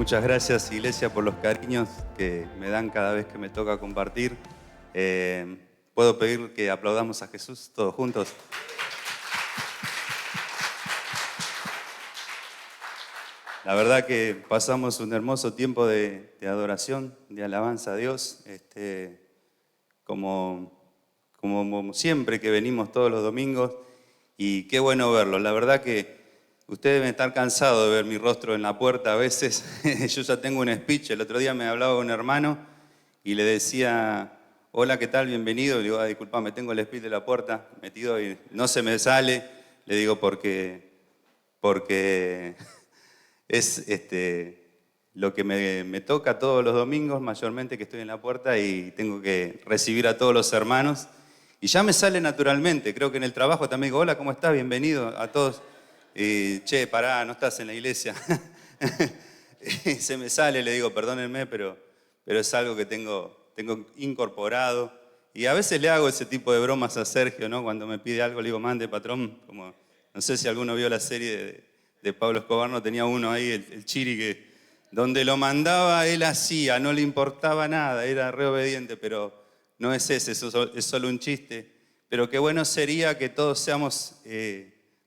Muchas gracias, Iglesia, por los cariños que me dan cada vez que me toca compartir. ¿Puedo pedir que aplaudamos a Jesús todos juntos? La verdad que pasamos un hermoso tiempo de adoración, de alabanza a Dios, como siempre que venimos todos los domingos, y qué bueno verlos. La verdad que ustedes deben estar cansados de ver mi rostro en la puerta a veces. Yo ya tengo un speech. El otro día me hablaba un hermano y le decía, hola, ¿qué tal? Bienvenido. Le digo, disculpame, tengo el speech de la puerta metido y no se me sale. Le digo, porque es lo que me toca todos los domingos, mayormente que estoy en la puerta y tengo que recibir a todos los hermanos. Y ya me sale naturalmente. Creo que en el trabajo también digo, hola, ¿cómo estás? Bienvenido a todos. Che, pará, no estás en la iglesia. Se me sale, le digo, perdónenme, pero es algo que tengo incorporado. Y a veces le hago ese tipo de bromas a Sergio, ¿no? Cuando me pide algo, le digo, mande, patrón. Como, no sé si alguno vio la serie de Pablo Escobar, no tenía uno ahí, el Chiri, que donde lo mandaba él hacía, no le importaba nada, era re obediente, pero no es ese, eso es solo un chiste. Pero qué bueno sería que todos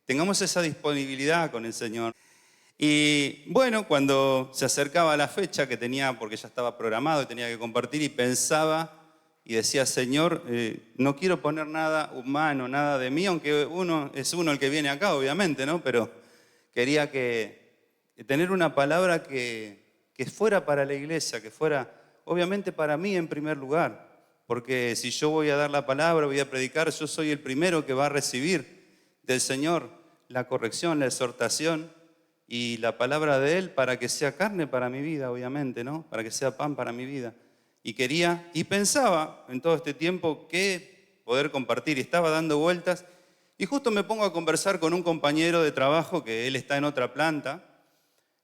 tengamos esa disponibilidad con el Señor. Y bueno, cuando se acercaba la fecha que tenía, porque ya estaba programado y tenía que compartir, y pensaba y decía, Señor, no quiero poner nada humano, nada de mí, aunque es uno el que viene acá, obviamente, ¿no? Pero quería tener una palabra que fuera para la iglesia, que fuera obviamente para mí en primer lugar. Porque si yo voy a dar la palabra, voy a predicar, yo soy el primero que va a recibir del Señor la corrección, la exhortación y la palabra de Él para que sea carne para mi vida, obviamente, ¿no? Para que sea pan para mi vida. Y pensaba en todo este tiempo qué poder compartir. Y estaba dando vueltas y justo me pongo a conversar con un compañero de trabajo que él está en otra planta.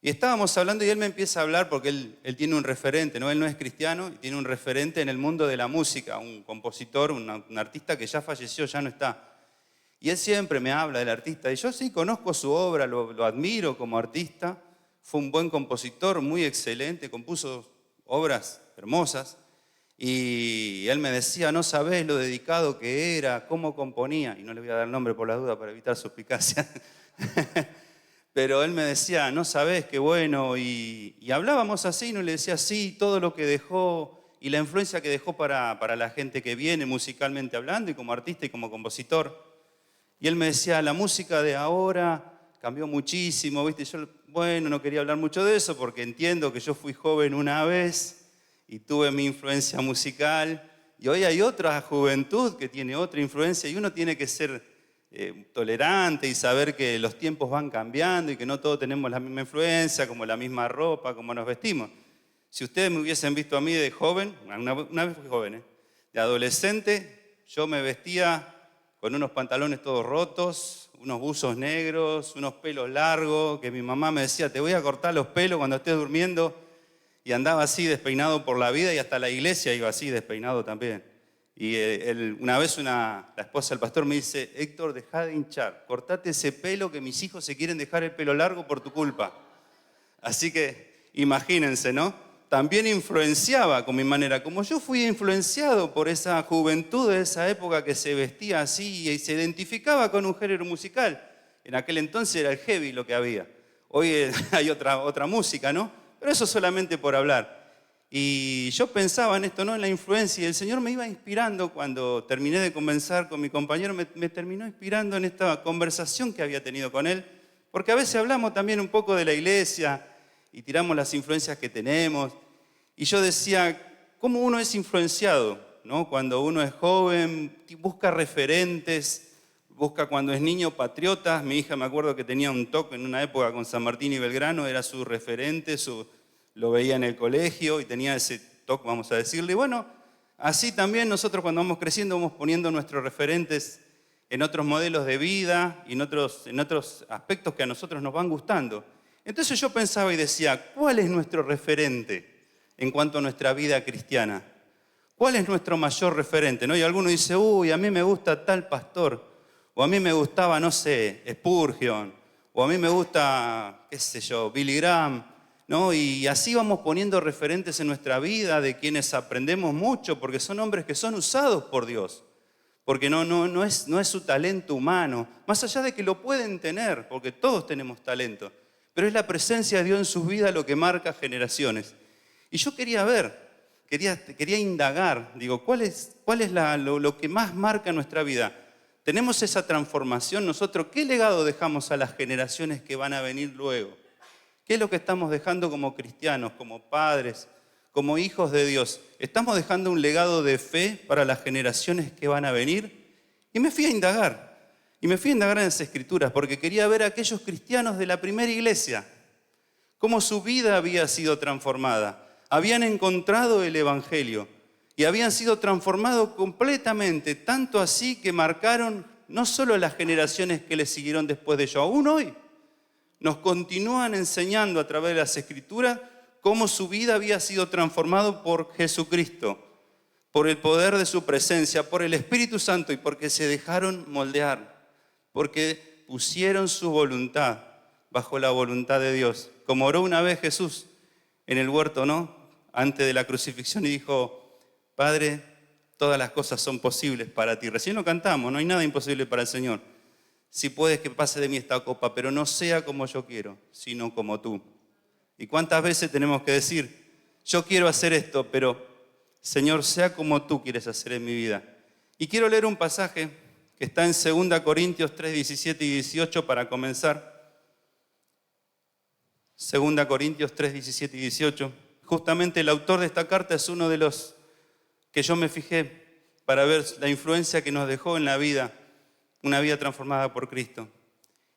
Y estábamos hablando y él me empieza a hablar porque él tiene un referente, ¿no? Él no es cristiano y tiene un referente en el mundo de la música, un compositor, un artista que ya falleció, ya no está. Y él siempre me habla del artista y yo sí conozco su obra, lo admiro como artista. Fue un buen compositor, muy excelente, compuso obras hermosas. Y él me decía, no sabés lo dedicado que era, cómo componía. Y no le voy a dar nombre por la duda para evitar suspicacia. Pero él me decía, no sabés qué bueno, y hablábamos así, ¿no? Le decía, sí, todo lo que dejó y la influencia que dejó para la gente que viene musicalmente hablando y como artista y como compositor. Y él me decía, la música de ahora cambió muchísimo, ¿viste? Yo, bueno, no quería hablar mucho de eso porque entiendo que yo fui joven una vez y tuve mi influencia musical, y hoy hay otra juventud que tiene otra influencia y uno tiene que ser tolerante y saber que los tiempos van cambiando y que no todos tenemos la misma influencia, como la misma ropa, como nos vestimos. Si ustedes me hubiesen visto a mí de joven, una vez fui joven, de adolescente, yo me vestía con unos pantalones todos rotos, unos buzos negros, unos pelos largos, que mi mamá me decía, te voy a cortar los pelos cuando estés durmiendo, y andaba así despeinado por la vida y hasta la iglesia iba así despeinado también. Y una vez la esposa del pastor me dice, Héctor, dejá de hinchar, cortate ese pelo que mis hijos se quieren dejar el pelo largo por tu culpa. Así que imagínense, ¿no? También influenciaba con mi manera, como yo fui influenciado por esa juventud de esa época que se vestía así y se identificaba con un género musical. En aquel entonces era el heavy lo que había. Hoy hay otra música, ¿no? Pero eso solamente por hablar. Y yo pensaba en esto, ¿no? En la influencia, y el Señor me iba inspirando cuando terminé de conversar con mi compañero, me terminó inspirando en esta conversación que había tenido con él, porque a veces hablamos también un poco de la iglesia y tiramos las influencias que tenemos, y yo decía, ¿cómo uno es influenciado, ¿no? Cuando uno es joven, busca referentes, busca cuando es niño patriotas. Mi hija, me acuerdo que tenía un toque en una época con San Martín y Belgrano, era su referente, lo veía en el colegio y tenía ese toque, vamos a decirle. Y bueno, así también nosotros cuando vamos creciendo vamos poniendo nuestros referentes en otros modelos de vida y en otros aspectos que a nosotros nos van gustando. Entonces yo pensaba y decía, ¿cuál es nuestro referente en cuanto a nuestra vida cristiana? ¿Cuál es nuestro mayor referente? ¿No? Y alguno dice, uy, a mí me gusta tal pastor, o a mí me gustaba, no sé, Spurgeon, o a mí me gusta, qué sé yo, Billy Graham. ¿no? Y así vamos poniendo referentes en nuestra vida de quienes aprendemos mucho, porque son hombres que son usados por Dios, porque no es su talento humano, más allá de que lo pueden tener, porque todos tenemos talento, pero es la presencia de Dios en sus vidas lo que marca generaciones. Y yo quería quería indagar, digo, ¿cuál es lo que más marca nuestra vida? ¿Tenemos esa transformación nosotros? ¿Qué legado dejamos a las generaciones que van a venir luego? ¿Qué es lo que estamos dejando como cristianos, como padres, como hijos de Dios? ¿Estamos dejando un legado de fe para las generaciones que van a venir? Y me fui a indagar en las Escrituras, porque quería ver a aquellos cristianos de la primera iglesia, cómo su vida había sido transformada. Habían encontrado el Evangelio y habían sido transformados completamente, tanto así que marcaron no solo las generaciones que les siguieron después de ellos, aún hoy nos continúan enseñando a través de las Escrituras cómo su vida había sido transformada por Jesucristo, por el poder de su presencia, por el Espíritu Santo y porque se dejaron moldear, porque pusieron su voluntad bajo la voluntad de Dios. Como oró una vez Jesús en el huerto, ¿no? Antes de la crucifixión y dijo, Padre, todas las cosas son posibles para ti. Recién lo cantamos, no hay nada imposible para el Señor. Si puedes que pase de mí esta copa, pero no sea como yo quiero, sino como tú. ¿Y cuántas veces tenemos que decir, yo quiero hacer esto, pero Señor, sea como tú quieres hacer en mi vida? Y quiero leer un pasaje que está en 2 Corintios 3, 17 y 18 para comenzar. 2 Corintios 3, 17 y 18. Justamente el autor de esta carta es uno de los que yo me fijé para ver la influencia que nos dejó en la vida, una vida transformada por Cristo.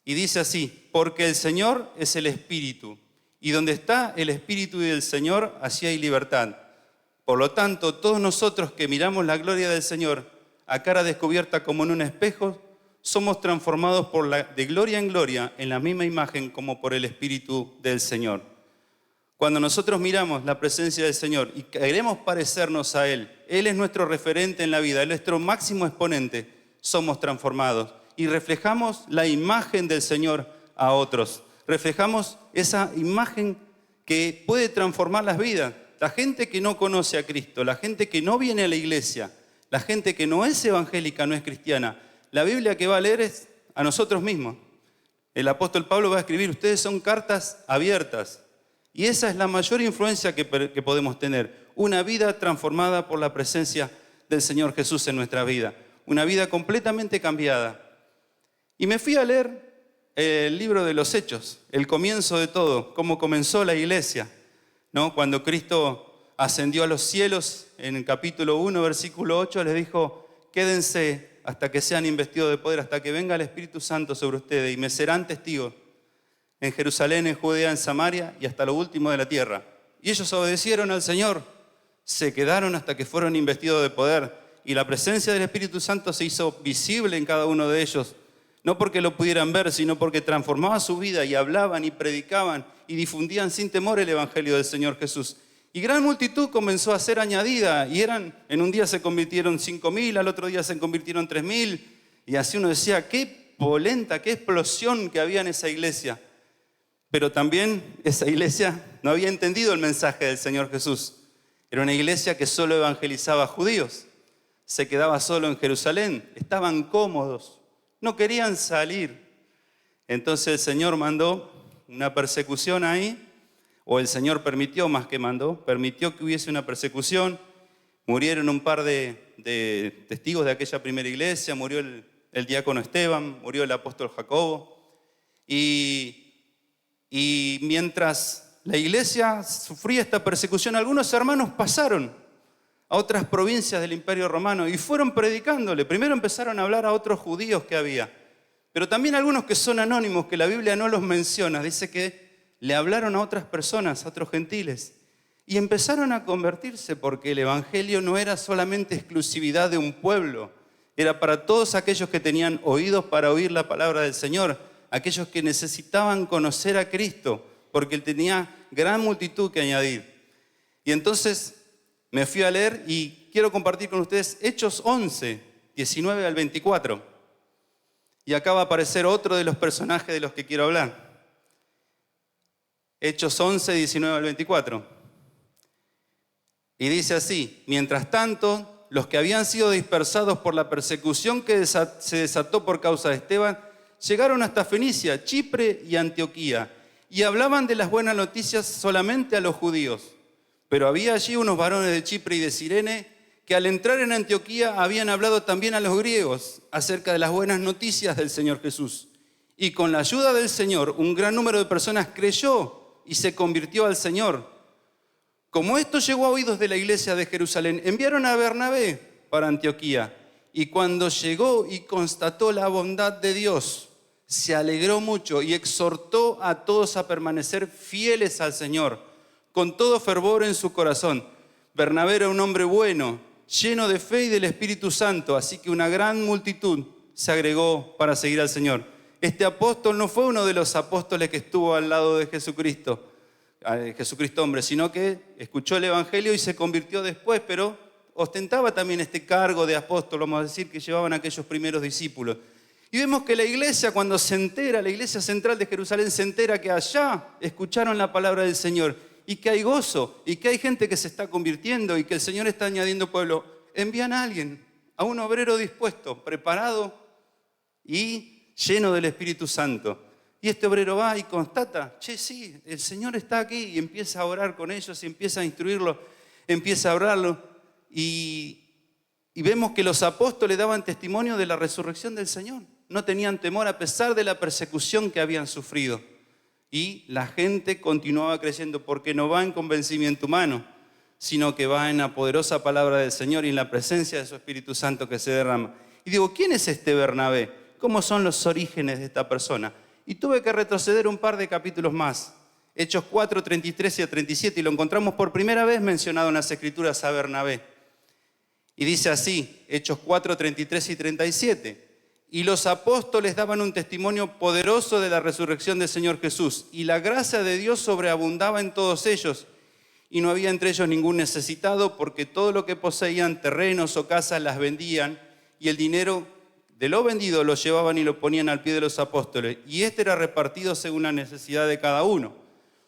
Y dice así, porque el Señor es el Espíritu, y donde está el Espíritu del Señor, allí hay libertad. Por lo tanto, todos nosotros que miramos la gloria del Señor a cara descubierta como en un espejo, somos transformados de gloria en gloria en la misma imagen como por el Espíritu del Señor. Cuando nosotros miramos la presencia del Señor y queremos parecernos a Él, Él es nuestro referente en la vida, Él es nuestro máximo exponente, somos transformados y reflejamos la imagen del Señor a otros. Reflejamos esa imagen que puede transformar las vidas. La gente que no conoce a Cristo, la gente que no viene a la iglesia, la gente que no es evangélica, no es cristiana, la Biblia que va a leer es a nosotros mismos. El apóstol Pablo va a escribir, ustedes son cartas abiertas. Y esa es la mayor influencia que podemos tener. Una vida transformada por la presencia del Señor Jesús en nuestra vida. Una vida completamente cambiada. Y me fui a leer el libro de los Hechos, el comienzo de todo, cómo comenzó la iglesia, ¿no? Cuando Cristo ascendió a los cielos, en el capítulo 1, versículo 8, les dijo, quédense hasta que sean investidos de poder, hasta que venga el Espíritu Santo sobre ustedes y me serán testigos en Jerusalén, en Judea, en Samaria y hasta lo último de la tierra. Y ellos obedecieron al Señor, se quedaron hasta que fueron investidos de poder y la presencia del Espíritu Santo se hizo visible en cada uno de ellos, no porque lo pudieran ver, sino porque transformaba su vida y hablaban y predicaban y difundían sin temor el Evangelio del Señor Jesús. Y gran multitud comenzó a ser añadida y en un día se convirtieron 5.000, al otro día se convirtieron 3.000 y así uno decía, qué polenta, qué explosión que había en esa iglesia. Pero también esa iglesia no había entendido el mensaje del Señor Jesús. Era una iglesia que solo evangelizaba a judíos, se quedaba solo en Jerusalén, estaban cómodos, no querían salir. Entonces el Señor mandó una persecución ahí, o el Señor permitió más que mandó, permitió que hubiese una persecución. Murieron un par de testigos de aquella primera iglesia, murió el diácono Esteban, murió el apóstol Jacobo. Y mientras la iglesia sufría esta persecución, algunos hermanos pasaron a otras provincias del Imperio Romano y fueron predicándole. Primero empezaron a hablar a otros judíos que había, pero también algunos que son anónimos, que la Biblia no los menciona. Dice que le hablaron a otras personas, a otros gentiles, y empezaron a convertirse porque el Evangelio no era solamente exclusividad de un pueblo, era para todos aquellos que tenían oídos para oír la palabra del Señor, aquellos que necesitaban conocer a Cristo, porque Él tenía gran multitud que añadir. Y entonces me fui a leer y quiero compartir con ustedes Hechos 11, 19 al 24. Y acá va a aparecer otro de los personajes de los que quiero hablar. Hechos 11, 19 al 24. Y dice así: mientras tanto, los que habían sido dispersados por la persecución que se desató por causa de Esteban, llegaron hasta Fenicia, Chipre y Antioquía, y hablaban de las buenas noticias solamente a los judíos. Pero había allí unos varones de Chipre y de Cirene que al entrar en Antioquía habían hablado también a los griegos acerca de las buenas noticias del Señor Jesús. Y con la ayuda del Señor, un gran número de personas creyó y se convirtió al Señor. Como esto llegó a oídos de la iglesia de Jerusalén, enviaron a Bernabé para Antioquía. Y cuando llegó y constató la bondad de Dios, se alegró mucho y exhortó a todos a permanecer fieles al Señor, con todo fervor en su corazón. Bernabé era un hombre bueno, lleno de fe y del Espíritu Santo, así que una gran multitud se agregó para seguir al Señor. Este apóstol no fue uno de los apóstoles que estuvo al lado de Jesucristo hombre, sino que escuchó el Evangelio y se convirtió después, pero ostentaba también este cargo de apóstol, vamos a decir, que llevaban aquellos primeros discípulos. Y vemos que la iglesia, cuando se entera, la iglesia central de Jerusalén se entera que allá escucharon la palabra del Señor y que hay gozo y que hay gente que se está convirtiendo y que el Señor está añadiendo pueblo. Envían a alguien, a un obrero dispuesto, preparado y lleno del Espíritu Santo. Y este obrero va y constata: che, sí, el Señor está aquí, y empieza a orar con ellos, y empieza a instruirlos, empieza a orarlo. Y vemos que los apóstoles daban testimonio de la resurrección del Señor. No tenían temor a pesar de la persecución que habían sufrido. Y la gente continuaba creyendo, porque no va en convencimiento humano, sino que va en la poderosa palabra del Señor y en la presencia de su Espíritu Santo que se derrama. Y digo, ¿quién es este Bernabé? ¿Cómo son los orígenes de esta persona? Y tuve que retroceder un par de capítulos más. Hechos 4, 33 y 37, y lo encontramos por primera vez mencionado en las Escrituras a Bernabé. Y dice así, Hechos 4, 33 y 37. Y los apóstoles daban un testimonio poderoso de la resurrección del Señor Jesús, y la gracia de Dios sobreabundaba en todos ellos, y no había entre ellos ningún necesitado, porque todo lo que poseían, terrenos o casas, las vendían, y el dinero de lo vendido lo llevaban y lo ponían al pie de los apóstoles, y este era repartido según la necesidad de cada uno.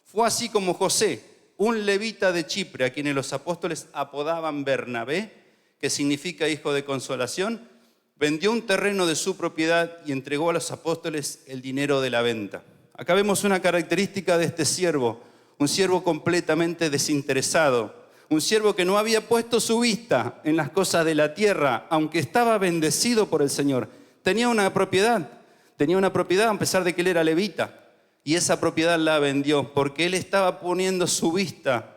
Fue así como José, un levita de Chipre, a quienes los apóstoles apodaban Bernabé, que significa hijo de consolación, vendió un terreno de su propiedad y entregó a los apóstoles el dinero de la venta. Acá vemos una característica de este siervo, un siervo completamente desinteresado, un siervo que no había puesto su vista en las cosas de la tierra, aunque estaba bendecido por el Señor. Tenía una propiedad a pesar de que él era levita, y esa propiedad la vendió porque él estaba poniendo su vista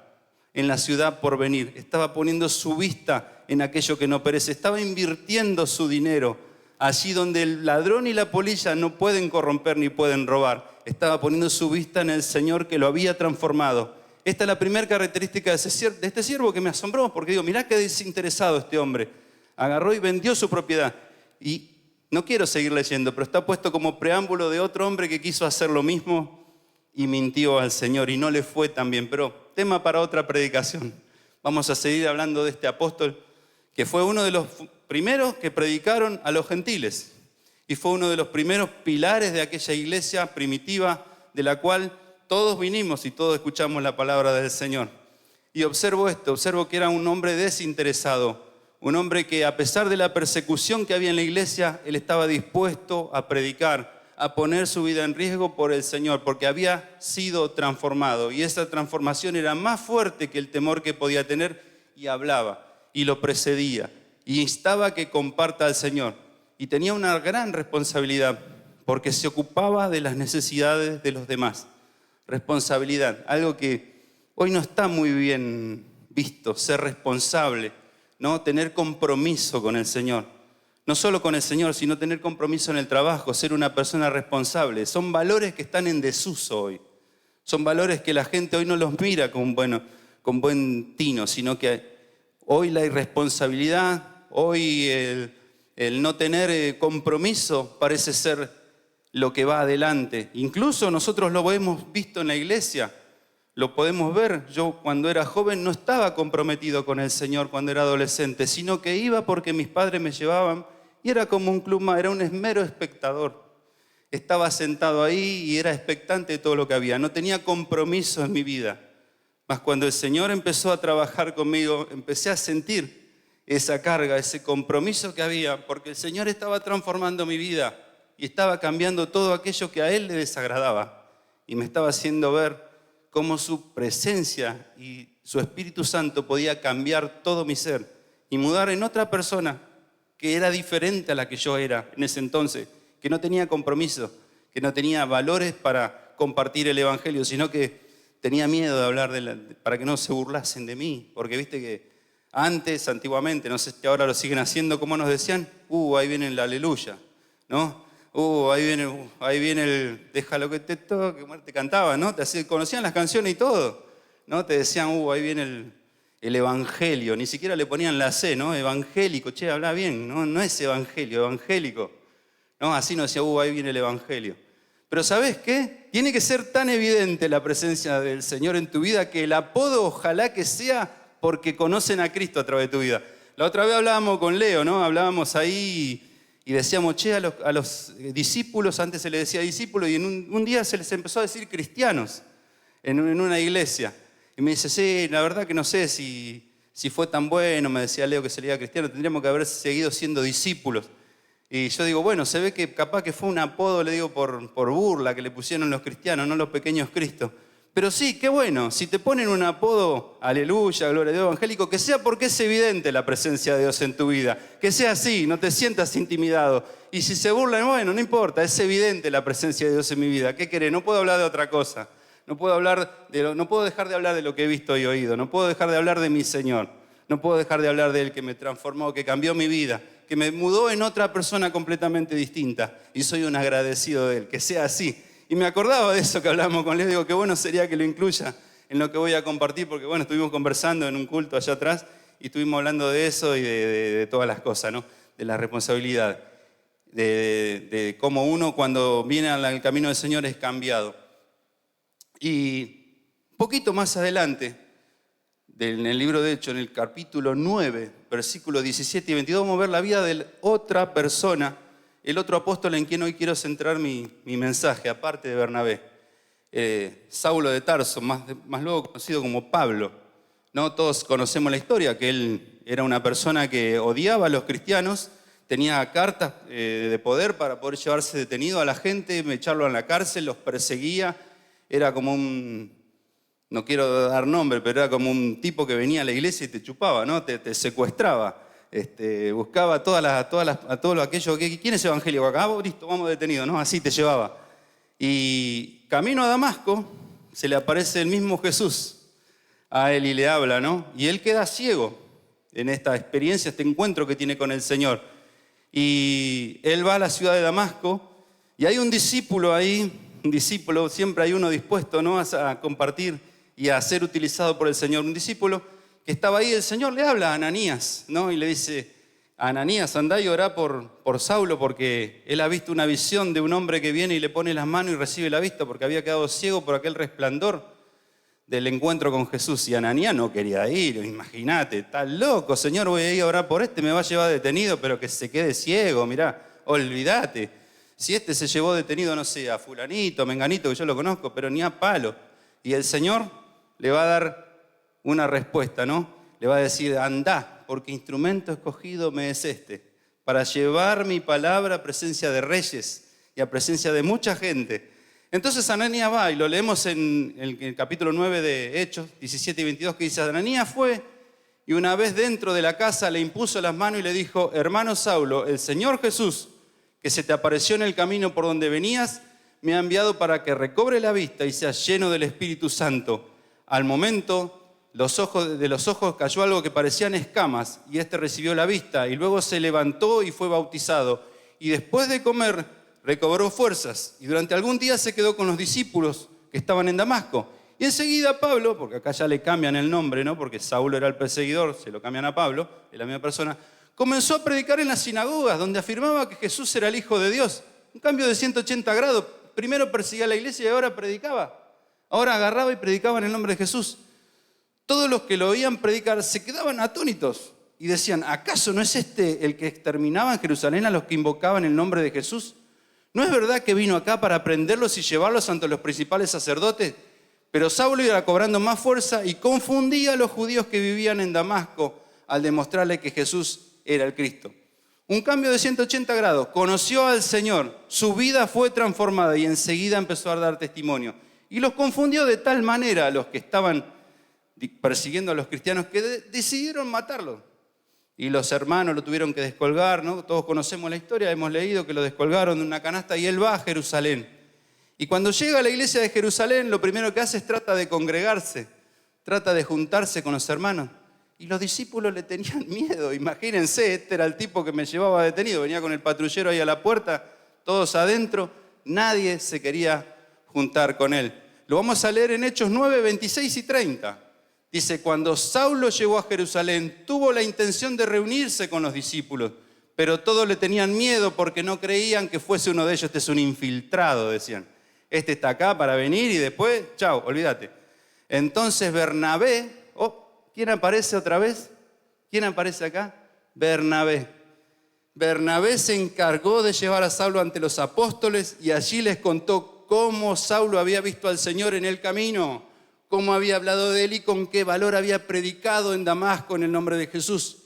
en la ciudad por venir, estaba poniendo su vista en aquello que no perece, estaba invirtiendo su dinero allí donde el ladrón y la polilla no pueden corromper ni pueden robar. Estaba poniendo su vista en el Señor que lo había transformado. Esta es la primera característica de este siervo que me asombró, porque digo, mirá qué desinteresado este hombre. Agarró y vendió su propiedad. Y no quiero seguir leyendo, pero está puesto como preámbulo de otro hombre que quiso hacer lo mismo y mintió al Señor y no le fue tan bien. Pero tema para otra predicación. Vamos a seguir hablando de este apóstol que fue uno de los primeros que predicaron a los gentiles y fue uno de los primeros pilares de aquella iglesia primitiva de la cual todos vinimos y todos escuchamos la palabra del Señor. Y observo que era un hombre desinteresado, un hombre que a pesar de la persecución que había en la iglesia, él estaba dispuesto a predicar, a poner su vida en riesgo por el Señor, porque había sido transformado. Y esa transformación era más fuerte que el temor que podía tener, y hablaba, y lo precedía, y instaba a que comparta al Señor. Y tenía una gran responsabilidad, porque se ocupaba de las necesidades de los demás. Responsabilidad, algo que hoy no está muy bien visto, ser responsable, ¿no? Tener compromiso con el Señor. No solo con el Señor, sino tener compromiso en el trabajo, ser una persona responsable. Son valores que están en desuso hoy. Son valores que la gente hoy no los mira con buen tino, sino que hoy la irresponsabilidad, hoy el no tener compromiso parece ser lo que va adelante. Incluso nosotros lo hemos visto en la iglesia, lo podemos ver. Yo cuando era joven no estaba comprometido con el Señor cuando era adolescente, sino que iba porque mis padres me llevaban y era como un club más, era un mero espectador. estaba sentado ahí y era expectante de todo lo que había. No tenía compromiso en mi vida. Mas cuando el Señor empezó a trabajar conmigo, empecé a sentir esa carga, ese compromiso que había, porque el Señor estaba transformando mi vida y estaba cambiando todo aquello que a Él le desagradaba. Y me estaba haciendo ver cómo su presencia y su Espíritu Santo podía cambiar todo mi ser y mudar en otra persona que era diferente a la que yo era en ese entonces, que no tenía compromiso, que no tenía valores para compartir el Evangelio, sino que tenía miedo de hablar para que no se burlasen de mí, porque viste que antes, antiguamente, no sé si ahora lo siguen haciendo, como nos decían, ahí viene el aleluya, ¿no? Ahí viene el déjalo que te toque, te cantaban, ¿no? Conocían las canciones y todo, ¿no? Te decían, ahí viene el evangelio, ni siquiera le ponían la C, ¿no? Evangélico, che, habla bien, ¿no? No es evangelio, evangélico, ¿no? Así nos decía, ahí viene el evangelio. Pero ¿sabés qué? Tiene que ser tan evidente la presencia del Señor en tu vida que el apodo ojalá que sea porque conocen a Cristo a través de tu vida. La otra vez hablábamos con Leo, ¿no? Hablábamos ahí y decíamos, che, a los discípulos, antes se les decía discípulos, y en un día se les empezó a decir cristianos en una iglesia. Y me dice, sí, la verdad que no sé si fue tan bueno, me decía Leo que se le diga cristiano, tendríamos que haber seguido siendo discípulos. Y yo digo, bueno, se ve que capaz que fue un apodo, le digo, por burla que le pusieron los cristianos, no los pequeños Cristos. Pero sí, qué bueno, si te ponen un apodo, aleluya, gloria a Dios, evangélico, que sea porque es evidente la presencia de Dios en tu vida. Que sea así, no te sientas intimidado. Y si se burlan, bueno, no importa, es evidente la presencia de Dios en mi vida. ¿Qué querés? No puedo hablar de otra cosa. No puedo dejar de hablar de lo que he visto y oído. No puedo dejar de hablar de mi Señor. No puedo dejar de hablar de Él que me transformó, que cambió mi vida, que me mudó en otra persona completamente distinta. Y soy un agradecido de Él, que sea así. Y me acordaba de eso que hablamos con Leo, digo, qué bueno sería que lo incluya en lo que voy a compartir, porque bueno, estuvimos conversando en un culto allá atrás y estuvimos hablando de eso y de todas las cosas, ¿no? De la responsabilidad, de cómo uno cuando viene al camino del Señor es cambiado. Y un poquito más adelante, en el libro de Hechos, en el capítulo 9, versículos 17 y 22, vamos a ver la vida de otra persona, el otro apóstol en quien hoy quiero centrar mi mensaje, aparte de Bernabé. Saulo de Tarso, más luego conocido como Pablo. ¿No? Todos conocemos la historia, que él era una persona que odiaba a los cristianos, tenía cartas de poder para poder llevarse detenido a la gente, echarlo en la cárcel, los perseguía. Era como no quiero dar nombre, pero era como un tipo que venía a la iglesia y te chupaba, ¿no? Te secuestraba. Buscaba a todo aquello que ¿quién es evangélico acá? Listo, vamos detenidos, ¿no? Así te llevaba. Y camino a Damasco se le aparece el mismo Jesús a él y le habla, ¿no? Y él queda ciego en esta experiencia, este encuentro que tiene con el Señor. Y él va a la ciudad de Damasco y hay un discípulo ahí, siempre hay uno dispuesto, ¿no? a compartir y a ser utilizado por el Señor. Un discípulo que estaba ahí, el Señor le habla a Ananías, ¿no? Y le dice, Ananías, andá y orá por Saulo, porque él ha visto una visión de un hombre que viene y le pone las manos y recibe la vista, porque había quedado ciego por aquel resplandor del encuentro con Jesús. Y Ananías no quería ir, imagínate, estás loco, Señor, voy a ir a orar por me va a llevar detenido, pero que se quede ciego, mirá, olvídate. Si se llevó detenido, no sé, a fulanito, menganito, que yo lo conozco, pero ni a palo. Y el Señor le va a dar una respuesta, ¿no? Le va a decir, andá, porque instrumento escogido me es para llevar mi palabra a presencia de reyes y a presencia de mucha gente. Entonces Ananías va, y lo leemos en el capítulo 9 de Hechos, 17 y 22, que dice, Ananías fue, y una vez dentro de la casa le impuso las manos y le dijo, hermano Saulo, el Señor Jesús, que se te apareció en el camino por donde venías, me ha enviado para que recobre la vista y seas lleno del Espíritu Santo. Al momento, de los ojos cayó algo que parecían escamas, y recibió la vista, y luego se levantó y fue bautizado. Y después de comer, recobró fuerzas, y durante algún día se quedó con los discípulos que estaban en Damasco. Y enseguida Pablo, porque acá ya le cambian el nombre, ¿no? Porque Saulo era el perseguidor, se lo cambian a Pablo, es la misma persona, comenzó a predicar en las sinagogas, donde afirmaba que Jesús era el Hijo de Dios. Un cambio de 180 grados. Primero perseguía a la iglesia y ahora predicaba. Ahora agarraba y predicaba en el nombre de Jesús. Todos los que lo oían predicar se quedaban atónitos y decían, ¿acaso no es el que exterminaba en Jerusalén a los que invocaban el nombre de Jesús? ¿No es verdad que vino acá para prenderlos y llevarlos ante los principales sacerdotes? Pero Saulo iba cobrando más fuerza y confundía a los judíos que vivían en Damasco al demostrarle que Jesús era el Cristo. Un cambio de 180 grados. Conoció al Señor, su vida fue transformada y enseguida empezó a dar testimonio. Y los confundió de tal manera a los que estaban persiguiendo a los cristianos que decidieron matarlo. Y los hermanos lo tuvieron que descolgar, ¿no? Todos conocemos la historia, hemos leído que lo descolgaron de una canasta y él va a Jerusalén. Y cuando llega a la iglesia de Jerusalén, lo primero que hace es trata de congregarse, trata de juntarse con los hermanos. Y los discípulos le tenían miedo. Imagínense, este era el tipo que me llevaba detenido. Venía con el patrullero ahí a la puerta, todos adentro. Nadie se quería juntar con él. Lo vamos a leer en Hechos 9, 26 y 30. Dice, cuando Saulo llegó a Jerusalén, tuvo la intención de reunirse con los discípulos, pero todos le tenían miedo porque no creían que fuese uno de ellos. Este es un infiltrado, decían. Este está acá para venir y después, chao, olvídate. Entonces Bernabé... ¿Quién aparece otra vez? ¿Quién aparece acá? Bernabé. Bernabé se encargó de llevar a Saulo ante los apóstoles y allí les contó cómo Saulo había visto al Señor en el camino, cómo había hablado de él y con qué valor había predicado en Damasco en el nombre de Jesús.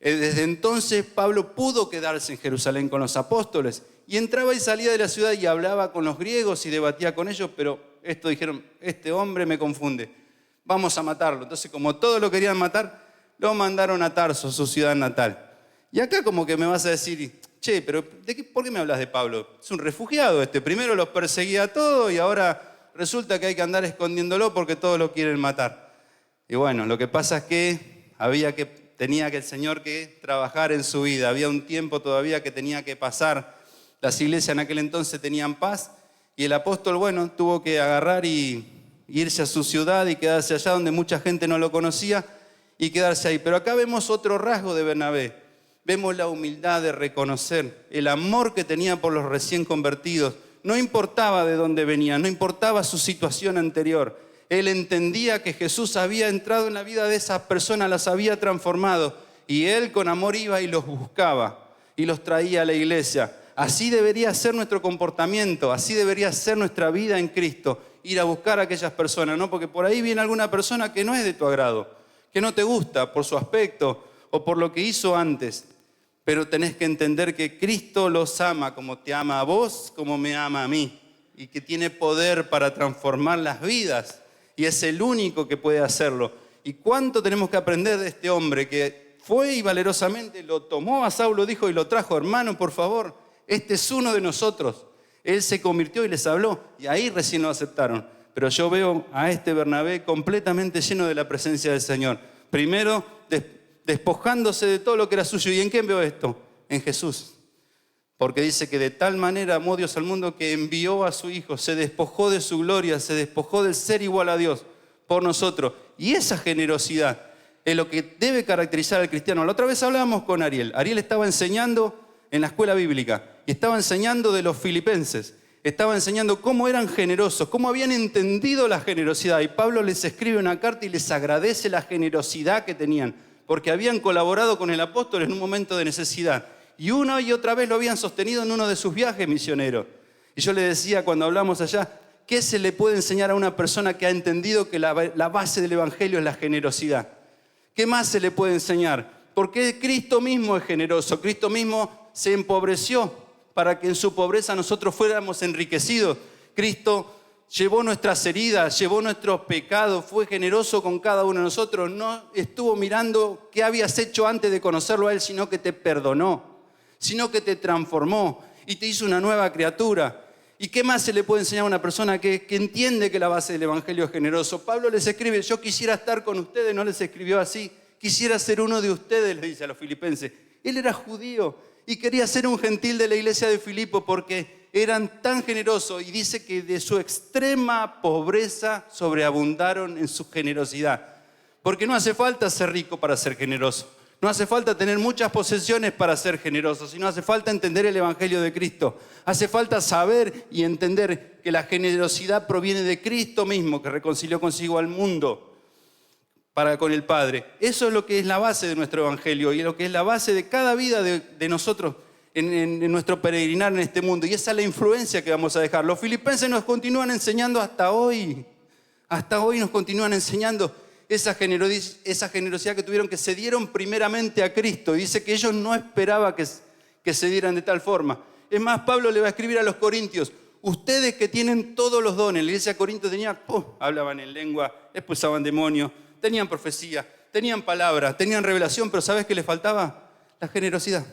Desde entonces Pablo pudo quedarse en Jerusalén con los apóstoles y entraba y salía de la ciudad y hablaba con los griegos y debatía con ellos, pero estos dijeron, este hombre me confunde. Vamos a matarlo. Entonces, como todos lo querían matar, lo mandaron a Tarso, su ciudad natal. Y acá como que me vas a decir, che, pero ¿por qué me hablas de Pablo? Es un refugiado este. Primero los perseguía a todos y ahora resulta que hay que andar escondiéndolo porque todos lo quieren matar. Y bueno, lo que pasa es que tenía que el Señor que trabajar en su vida. Había un tiempo todavía que tenía que pasar. Las iglesias en aquel entonces tenían paz y el apóstol, bueno, tuvo que agarrar y irse a su ciudad y quedarse allá donde mucha gente no lo conocía y quedarse ahí. Pero acá vemos otro rasgo de Bernabé. Vemos la humildad de reconocer el amor que tenía por los recién convertidos. No importaba de dónde venían, no importaba su situación anterior. Él entendía que Jesús había entrado en la vida de esas personas, las había transformado y él con amor iba y los buscaba y los traía a la iglesia. Así debería ser nuestro comportamiento, así debería ser nuestra vida en Cristo. Ir a buscar a aquellas personas, ¿no? Porque por ahí viene alguna persona que no es de tu agrado, que no te gusta por su aspecto o por lo que hizo antes. Pero tenés que entender que Cristo los ama como te ama a vos, como me ama a mí. Y que tiene poder para transformar las vidas. Y es el único que puede hacerlo. ¿Y cuánto tenemos que aprender de este hombre que fue y valerosamente lo tomó a Saulo, dijo y lo trajo? Hermano, por favor, este es uno de nosotros. Él se convirtió y les habló, y ahí recién lo aceptaron. Pero yo veo a este Bernabé completamente lleno de la presencia del Señor. Primero, despojándose de todo lo que era suyo. ¿Y en quién veo esto? En Jesús. Porque dice que de tal manera amó Dios al mundo que envió a su Hijo, se despojó de su gloria, se despojó del ser igual a Dios por nosotros. Y esa generosidad es lo que debe caracterizar al cristiano. La otra vez hablábamos con Ariel. Ariel estaba enseñando en la escuela bíblica y estaba enseñando de los filipenses, estaba enseñando cómo eran generosos, cómo habían entendido la generosidad y Pablo les escribe una carta y les agradece la generosidad que tenían porque habían colaborado con el apóstol en un momento de necesidad y una y otra vez lo habían sostenido en uno de sus viajes misioneros. Y yo le decía cuando hablamos allá, ¿qué se le puede enseñar a una persona que ha entendido que la base del evangelio es la generosidad? ¿Qué más se le puede enseñar? Porque Cristo mismo es generoso, Cristo mismo se empobreció para que en su pobreza nosotros fuéramos enriquecidos. Cristo llevó nuestras heridas, llevó nuestros pecados, fue generoso con cada uno de nosotros. No estuvo mirando qué habías hecho antes de conocerlo a Él, sino que te perdonó, sino que te transformó y te hizo una nueva criatura. ¿Y qué más se le puede enseñar a una persona que entiende que la base del evangelio es generoso? Pablo les escribe, yo quisiera estar con ustedes, no les escribió así. Quisiera ser uno de ustedes, le dice a los filipenses. Él era judío y quería ser un gentil de la iglesia de Filipo porque eran tan generosos y dice que de su extrema pobreza sobreabundaron en su generosidad. Porque no hace falta ser rico para ser generoso. No hace falta tener muchas posesiones para ser generoso, sino hace falta entender el evangelio de Cristo. Hace falta saber y entender que la generosidad proviene de Cristo mismo, que reconcilió consigo al mundo para con el Padre. Eso es lo que es la base de nuestro evangelio y lo que es la base de cada vida de nosotros en nuestro peregrinar en este mundo. Y esa es la influencia que vamos a dejar. Los filipenses nos continúan enseñando hasta hoy. Hasta hoy nos continúan enseñando esa generosidad que tuvieron, que se dieron primeramente a Cristo. Y dice que ellos no esperaban que se dieran de tal forma. Es más, Pablo le va a escribir a los corintios: ustedes que tienen todos los dones. La iglesia de Corinto tenía, hablaban en lengua, expulsaban demonios, tenían profecía, tenían palabra, tenían revelación, pero ¿sabes qué les faltaba? La generosidad.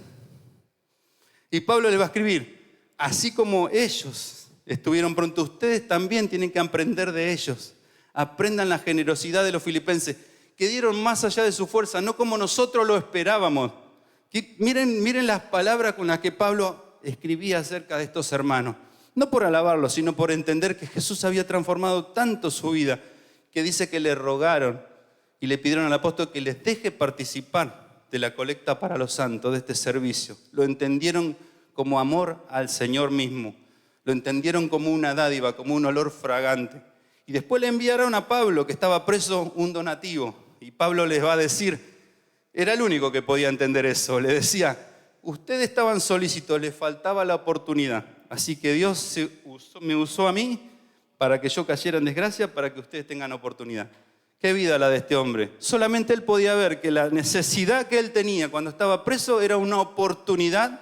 Y Pablo le va a escribir: así como ellos estuvieron pronto, ustedes también tienen que aprender de ellos. Aprendan la generosidad de los filipenses, que dieron más allá de su fuerza, no como nosotros lo esperábamos. Miren las palabras con las que Pablo escribía acerca de estos hermanos. No por alabarlos, sino por entender que Jesús había transformado tanto su vida, que dice que le rogaron y le pidieron al apóstol que les deje participar de la colecta para los santos, de este servicio. Lo entendieron como amor al Señor mismo. Lo entendieron como una dádiva, como un olor fragante. Y después le enviaron a Pablo, que estaba preso, un donativo. Y Pablo les va a decir, era el único que podía entender eso, le decía: ustedes estaban solícitos, les faltaba la oportunidad. Así que Dios me usó a mí para que yo cayera en desgracia, para que ustedes tengan oportunidad. Qué vida la de este hombre. Solamente él podía ver que la necesidad que él tenía cuando estaba preso era una oportunidad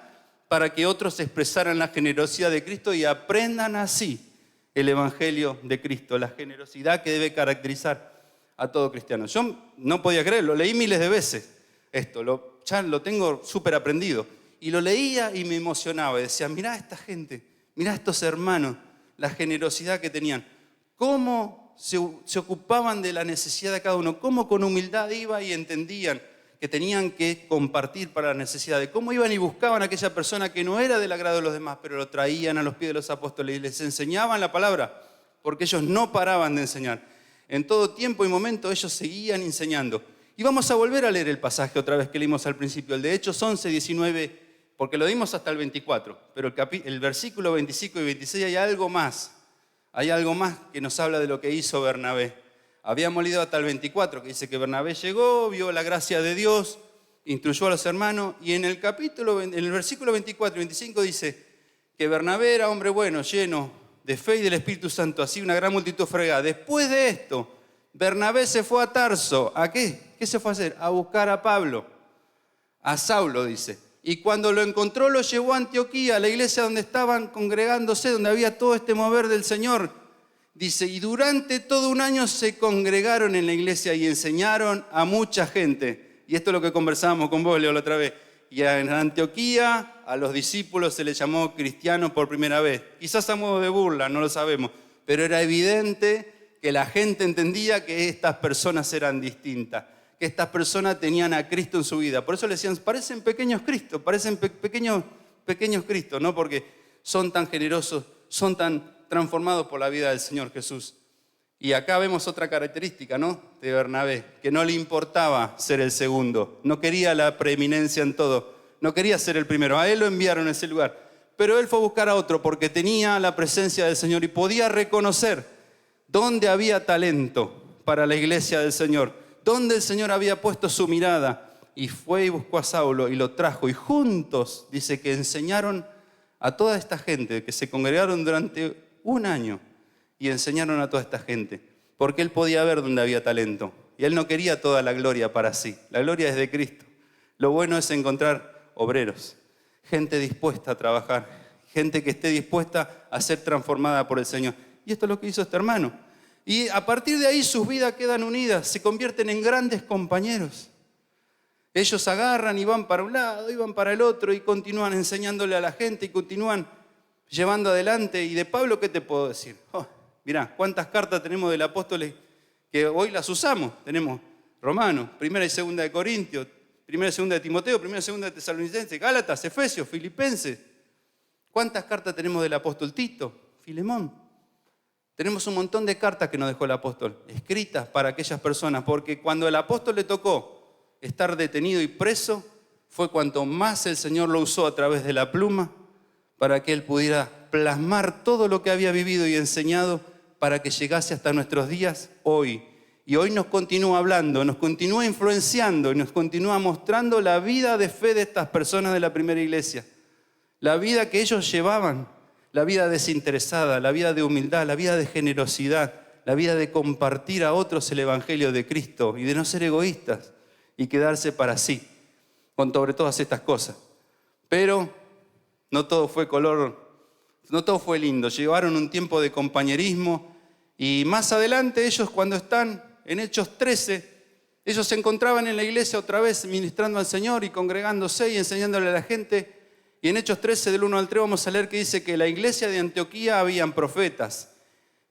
para que otros expresaran la generosidad de Cristo y aprendan así el Evangelio de Cristo, la generosidad que debe caracterizar a todo cristiano. Yo no podía creerlo, leí miles de veces esto, ya lo tengo súper aprendido. Y lo leía y me emocionaba y decía: mirá esta gente, mirá estos hermanos, la generosidad que tenían, cómo se ocupaban de la necesidad de cada uno, cómo con humildad iban y entendían que tenían que compartir para la necesidad, de cómo iban y buscaban a aquella persona que no era del agrado de los demás, pero lo traían a los pies de los apóstoles y les enseñaban la palabra, porque ellos no paraban de enseñar. En todo tiempo y momento ellos seguían enseñando. Y vamos a volver a leer el pasaje otra vez que leímos al principio, el de Hechos 11, 19, porque lo dimos hasta el 24, pero el versículo 25 y 26 hay algo más que nos habla de lo que hizo Bernabé. Habíamos leído hasta el 24, que dice que Bernabé llegó, vio la gracia de Dios, instruyó a los hermanos, y en el versículo 24 y 25 dice que Bernabé era hombre bueno, lleno de fe y del Espíritu Santo, así una gran multitud fregada. Después de esto, Bernabé se fue a Tarso. ¿A qué? ¿Qué se fue a hacer? A buscar a Pablo, a Saulo, dice. Y cuando lo encontró, lo llevó a Antioquía, a la iglesia donde estaban congregándose, donde había todo este mover del Señor. Dice, y durante todo un año se congregaron en la iglesia y enseñaron a mucha gente. Y esto es lo que conversábamos con vos, Leo, la otra vez. Y en Antioquía a los discípulos se les llamó cristianos por primera vez. Quizás a modo de burla, no lo sabemos. Pero era evidente que la gente entendía que estas personas eran distintas, que estas personas tenían a Cristo en su vida. Por eso le decían, parecen pequeños Cristos, parecen pequeños Cristos, ¿no? Porque son tan generosos, son tan transformados por la vida del Señor Jesús. Y acá vemos otra característica, ¿no?, de Bernabé, que no le importaba ser el segundo, no quería la preeminencia en todo, no quería ser el primero. A él lo enviaron a ese lugar, pero él fue a buscar a otro porque tenía la presencia del Señor y podía reconocer dónde había talento para la iglesia del Señor, dónde el Señor había puesto su mirada, y fue y buscó a Saulo y lo trajo, y juntos dice que enseñaron a toda esta gente, que se congregaron durante un año y enseñaron a toda esta gente, porque él podía ver dónde había talento y él no quería toda la gloria para sí. La gloria es de Cristo. Lo bueno es encontrar obreros, gente dispuesta a trabajar, gente que esté dispuesta a ser transformada por el Señor. Y esto es lo que hizo este hermano. Y a partir de ahí sus vidas quedan unidas, se convierten en grandes compañeros. Ellos agarran y van para un lado y van para el otro y continúan enseñándole a la gente y continúan llevando adelante. Y de Pablo, ¿qué te puedo decir? Mirá, cuántas cartas tenemos del apóstol que hoy las usamos. Tenemos Romanos, 1 y 2 de Corintios, 1 y 2 de Timoteo, 1 y 2 de Tesalonicenses, Gálatas, Efesios, Filipenses. ¿Cuántas cartas tenemos del apóstol Tito, Filemón? Tenemos un montón de cartas que nos dejó el apóstol, escritas para aquellas personas, porque cuando el apóstol le tocó estar detenido y preso, fue cuanto más el Señor lo usó a través de la pluma para que él pudiera plasmar todo lo que había vivido y enseñado para que llegase hasta nuestros días hoy. Y hoy nos continúa hablando, nos continúa influenciando y nos continúa mostrando la vida de fe de estas personas de la primera iglesia. La vida que ellos llevaban, la vida desinteresada, la vida de humildad, la vida de generosidad, la vida de compartir a otros el Evangelio de Cristo y de no ser egoístas y quedarse para sí, con sobre todas estas cosas. Pero no todo fue no todo fue lindo. Llevaron un tiempo de compañerismo y más adelante ellos, cuando están en Hechos 13, ellos se encontraban en la iglesia otra vez ministrando al Señor y congregándose y enseñándole a la gente. Y en Hechos 13, del 1 al 3, vamos a leer que dice que en la iglesia de Antioquía habían profetas.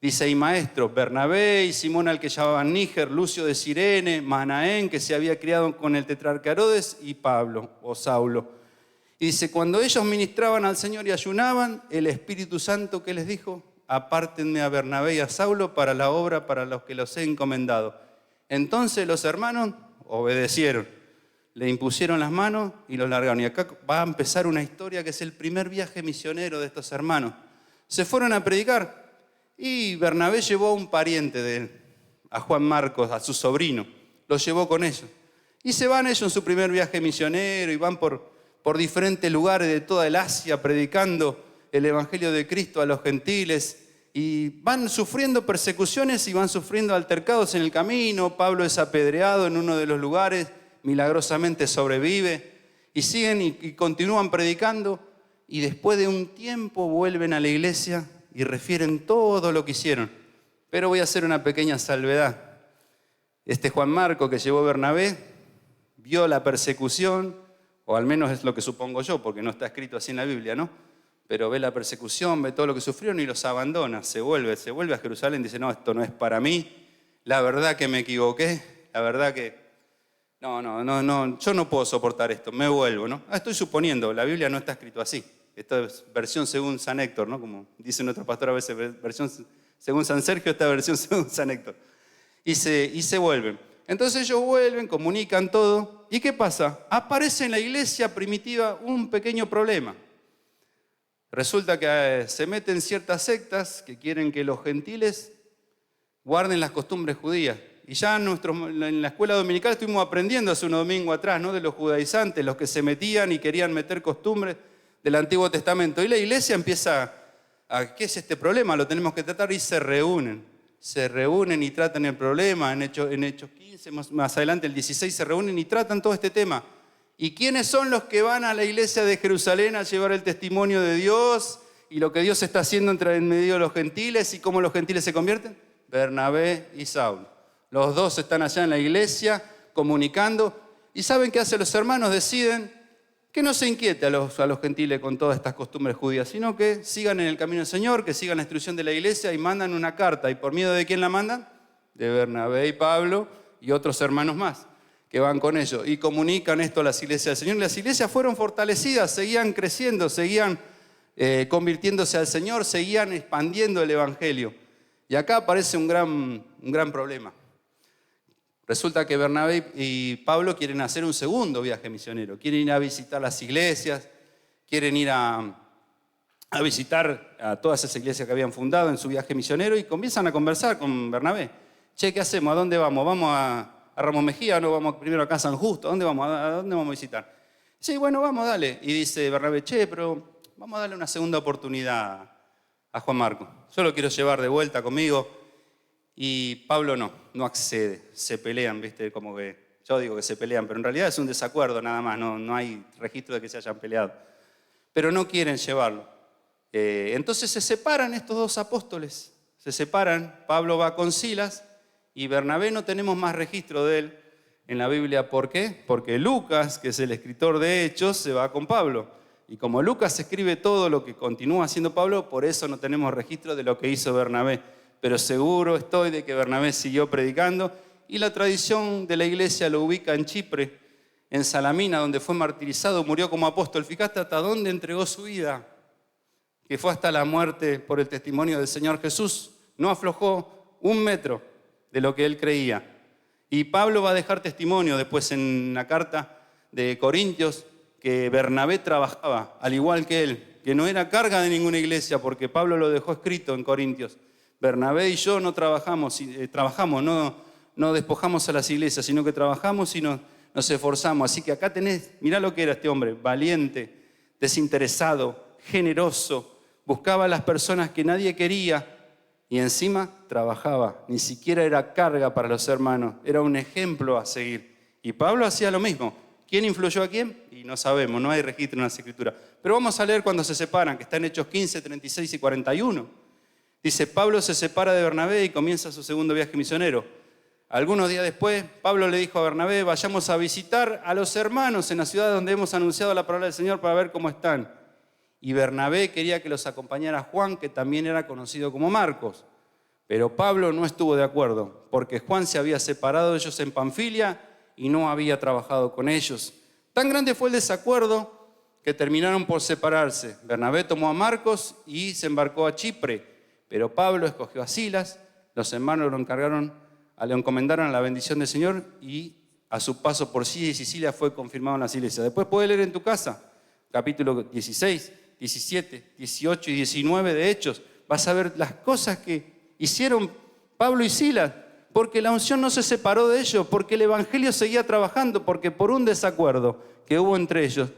Dice, y maestros, Bernabé y Simón al que llamaban Níger, Lucio de Cirene, Manaén, que se había criado con el tetrarca Herodes, y Pablo, o Saulo. Y dice, cuando ellos ministraban al Señor y ayunaban, el Espíritu Santo, ¿qué les dijo? Apártenme a Bernabé y a Saulo para la obra para los que los he encomendado. Entonces los hermanos obedecieron, le impusieron las manos y los largaron. Y acá va a empezar una historia que es el primer viaje misionero de estos hermanos. Se fueron a predicar y Bernabé llevó a un pariente de él, a Juan Marcos, a su sobrino, lo llevó con ellos. Y se van ellos en su primer viaje misionero y van por diferentes lugares de toda el Asia predicando el Evangelio de Cristo a los gentiles. Y van sufriendo persecuciones y van sufriendo altercados en el camino. Pablo es apedreado en uno de los lugares, milagrosamente sobrevive. Y siguen y continúan predicando. Y después de un tiempo vuelven a la iglesia y refieren todo lo que hicieron. Pero voy a hacer una pequeña salvedad. Este Juan Marco que llevó Bernabé vio la persecución, o al menos es lo que supongo yo, porque no está escrito así en la Biblia, ¿no? Pero ve la persecución, ve todo lo que sufrieron y los abandona, se vuelve a Jerusalén y dice, no, esto no es para mí, la verdad que me equivoqué, la verdad que no, yo no puedo soportar esto, me vuelvo, ¿no? Estoy suponiendo, la Biblia no está escrito así, esto es versión según San Héctor, ¿no? Como dice nuestro pastor a veces, versión según San Sergio, esta versión según San Héctor. Y se vuelven. Entonces ellos vuelven, comunican todo, ¿y qué pasa? Aparece en la iglesia primitiva un pequeño problema. Resulta que se meten ciertas sectas que quieren que los gentiles guarden las costumbres judías. Y ya en la escuela dominical estuvimos aprendiendo hace unos domingos atrás, ¿no? De los judaizantes, los que se metían y querían meter costumbres del Antiguo Testamento. Y la iglesia empieza ¿qué es este problema? Lo tenemos que tratar y se reúnen y tratan el problema. En Hechos 15, más adelante el 16, se reúnen y tratan todo este tema. ¿Y quiénes son los que van a la iglesia de Jerusalén a llevar el testimonio de Dios y lo que Dios está haciendo en medio de los gentiles y cómo los gentiles se convierten? Bernabé y Saulo. Los dos están allá en la iglesia comunicando. ¿Y saben qué hacen los hermanos? Deciden que no se inquiete a los gentiles con todas estas costumbres judías, sino que sigan en el camino del Señor, que sigan la instrucción de la iglesia y mandan una carta. ¿Y por miedo de quién la mandan? De Bernabé y Pablo y otros hermanos más que van con ellos y comunican esto a las iglesias del Señor. Las iglesias fueron fortalecidas, seguían creciendo, seguían convirtiéndose al Señor, seguían expandiendo el Evangelio. Y acá aparece un gran problema. Resulta que Bernabé y Pablo quieren hacer un segundo viaje misionero, quieren ir a visitar las iglesias, quieren ir a visitar a todas esas iglesias que habían fundado en su viaje misionero y comienzan a conversar con Bernabé. Che, ¿qué hacemos? ¿A dónde vamos? ¿Vamos a Ramos Mejía? ¿No vamos primero acá a San Justo? ¿A dónde vamos a visitar? Sí, bueno, vamos, dale. Y dice Bernabé, pero vamos a darle una segunda oportunidad a Juan Marco. Yo lo quiero llevar de vuelta conmigo. Y Pablo no accede, se pelean, ¿viste? Como que yo digo que se pelean, pero en realidad es un desacuerdo nada más, no hay registro de que se hayan peleado. Pero no quieren llevarlo. Entonces se separan estos dos apóstoles, se separan, Pablo va con Silas y Bernabé no tenemos más registro de él en la Biblia. ¿Por qué? Porque Lucas, que es el escritor de Hechos, se va con Pablo. Y como Lucas escribe todo lo que continúa haciendo Pablo, por eso no tenemos registro de lo que hizo Bernabé. Pero seguro estoy de que Bernabé siguió predicando y la tradición de la iglesia lo ubica en Chipre, en Salamina, donde fue martirizado, murió como apóstol. Fíjate hasta dónde entregó su vida, que fue hasta la muerte por el testimonio del Señor Jesús. No aflojó un metro de lo que él creía. Y Pablo va a dejar testimonio después en la carta de Corintios que Bernabé trabajaba, al igual que él, que no era carga de ninguna iglesia, porque Pablo lo dejó escrito en Corintios. Bernabé y yo no trabajamos, no despojamos a las iglesias, sino que trabajamos y nos esforzamos. Así que acá tenés, mirá lo que era este hombre, valiente, desinteresado, generoso, buscaba a las personas que nadie quería y encima trabajaba. Ni siquiera era carga para los hermanos, era un ejemplo a seguir. Y Pablo hacía lo mismo. ¿Quién influyó a quién? Y no sabemos, no hay registro en las Escrituras. Pero vamos a leer cuando se separan, que está en Hechos 15, 36 y 41. Dice, Pablo se separa de Bernabé y comienza su segundo viaje misionero. Algunos días después, Pablo le dijo a Bernabé, vayamos a visitar a los hermanos en la ciudad donde hemos anunciado la palabra del Señor para ver cómo están. Y Bernabé quería que los acompañara Juan, que también era conocido como Marcos. Pero Pablo no estuvo de acuerdo, porque Juan se había separado de ellos en Panfilia y no había trabajado con ellos. Tan grande fue el desacuerdo que terminaron por separarse. Bernabé tomó a Marcos y se embarcó a Chipre, pero Pablo escogió a Silas, los hermanos le encomendaron a la bendición del Señor y a su paso por Siria y Sicilia fue confirmado en las iglesias. Después puedes leer en tu casa, capítulo 16, 17, 18 y 19 de Hechos. Vas a ver las cosas que hicieron Pablo y Silas, porque la unción no se separó de ellos, porque el evangelio seguía trabajando, porque por un desacuerdo que hubo entre ellos,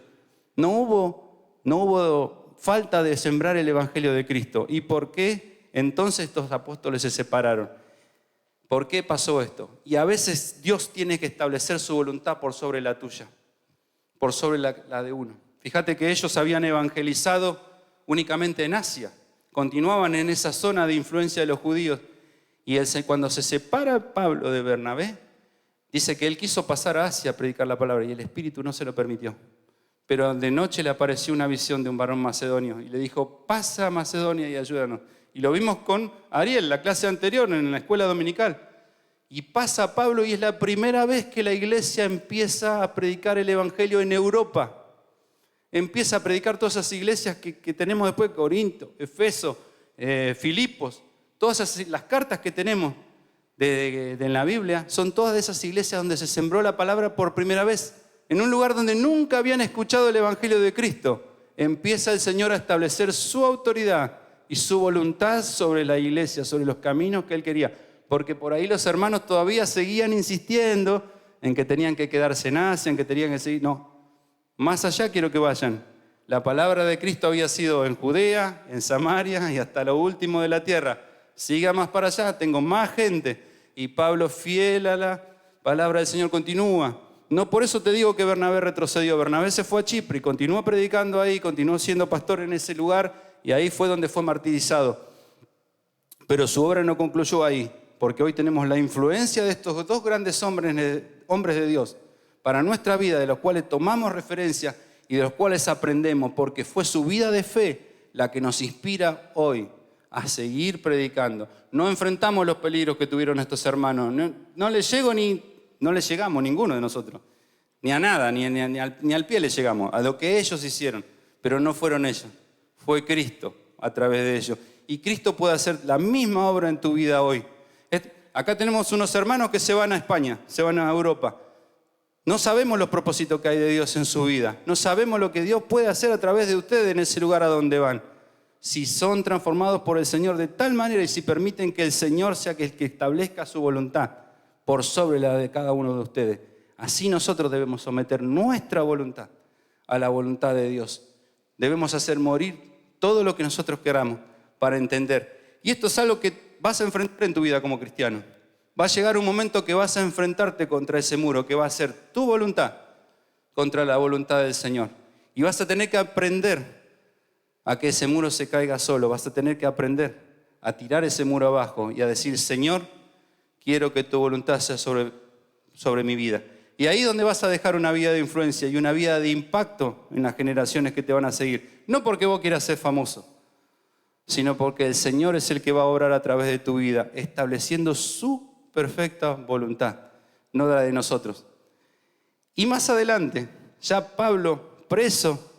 no hubo falta de sembrar el evangelio de Cristo. ¿Y por qué entonces estos apóstoles se separaron? ¿Por qué pasó esto? Y a veces Dios tiene que establecer su voluntad por sobre la tuya, por sobre la de uno. Fíjate que ellos habían evangelizado únicamente en Asia, continuaban en esa zona de influencia de los judíos. Y cuando se separa Pablo de Bernabé, dice que él quiso pasar a Asia a predicar la palabra y el Espíritu no se lo permitió. Pero de noche le apareció una visión de un varón macedonio y le dijo, pasa a Macedonia y ayúdanos. Y lo vimos con Ariel, la clase anterior en la escuela dominical. Y pasa Pablo y es la primera vez que la iglesia empieza a predicar el evangelio en Europa. Empieza a predicar todas esas iglesias que tenemos después, Corinto, Efeso, Filipos. Todas las cartas que tenemos en la Biblia son todas de esas iglesias donde se sembró la palabra por primera vez. En un lugar donde nunca habían escuchado el evangelio de Cristo. Empieza el Señor a establecer su autoridad y su voluntad sobre la iglesia, sobre los caminos que Él quería. Porque por ahí los hermanos todavía seguían insistiendo en que tenían que quedarse en Asia, en que tenían que seguir. No, más allá quiero que vayan. La palabra de Cristo había sido en Judea, en Samaria y hasta lo último de la tierra. Siga más para allá, tengo más gente. Y Pablo, fiel a la palabra del Señor, continúa. No por eso te digo que Bernabé retrocedió. Bernabé se fue a Chipre y continuó predicando ahí, continuó siendo pastor en ese lugar y ahí fue donde fue martirizado. Pero su obra no concluyó ahí, porque hoy tenemos la influencia de estos dos grandes hombres de Dios para nuestra vida, de los cuales tomamos referencia y de los cuales aprendemos, porque fue su vida de fe la que nos inspira hoy a seguir predicando. No enfrentamos los peligros que tuvieron estos hermanos. No les llegamos ninguno de nosotros. Ni a nada, ni al pie les llegamos, a lo que ellos hicieron. Pero no fueron ellos, fue Cristo a través de ellos. Y Cristo puede hacer la misma obra en tu vida hoy. Acá tenemos unos hermanos que se van a España, se van a Europa. No sabemos los propósitos que hay de Dios en su vida. No sabemos lo que Dios puede hacer a través de ustedes en ese lugar a donde van. Si son transformados por el Señor de tal manera y si permiten que el Señor sea el que establezca su voluntad por sobre la de cada uno de ustedes. Así nosotros debemos someter nuestra voluntad a la voluntad de Dios. Debemos hacer morir todo lo que nosotros queramos para entender. Y esto es algo que vas a enfrentar en tu vida como cristiano. Va a llegar un momento que vas a enfrentarte contra ese muro, que va a ser tu voluntad contra la voluntad del Señor. Y vas a tener que aprender a que ese muro se caiga solo. Vas a tener que aprender a tirar ese muro abajo y a decir, Señor, quiero que tu voluntad sea sobre mi vida. Y ahí es donde vas a dejar una vida de influencia y una vida de impacto en las generaciones que te van a seguir. No porque vos quieras ser famoso, sino porque el Señor es el que va a obrar a través de tu vida, estableciendo su perfecta voluntad, no la de nosotros. Y más adelante, ya Pablo, preso